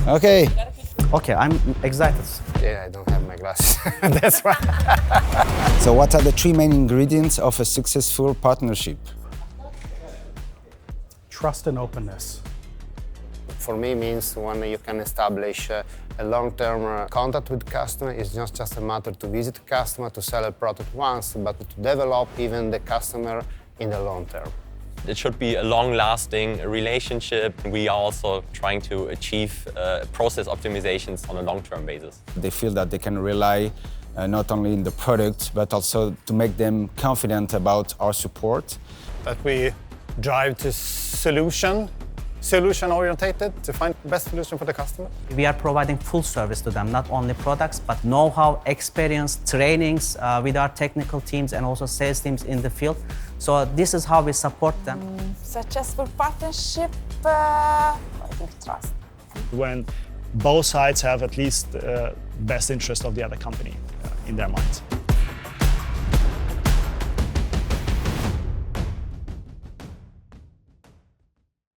Okay. Okay, I'm excited. Yeah, I don't have my glasses. That's why. So what are the three main ingredients of a successful partnership? Trust and openness. For me, means when you can establish a long-term contact with customer. It's not just a matter to visit customer, to sell a product once, but to develop even the customer in the long term. It should be a long-lasting relationship. We are also trying to achieve process optimizations on a long-term basis. They feel that they can rely not only in the product, but also to make them confident about our support. That we drive to solution-orientated to find the best solution for the customer. We are providing full service to them, not only products, but know-how, experience, trainings with our technical teams and also sales teams in the field. So this is how we support them. Successful partnership, I think trust. When both sides have at least best interest of the other company in their minds.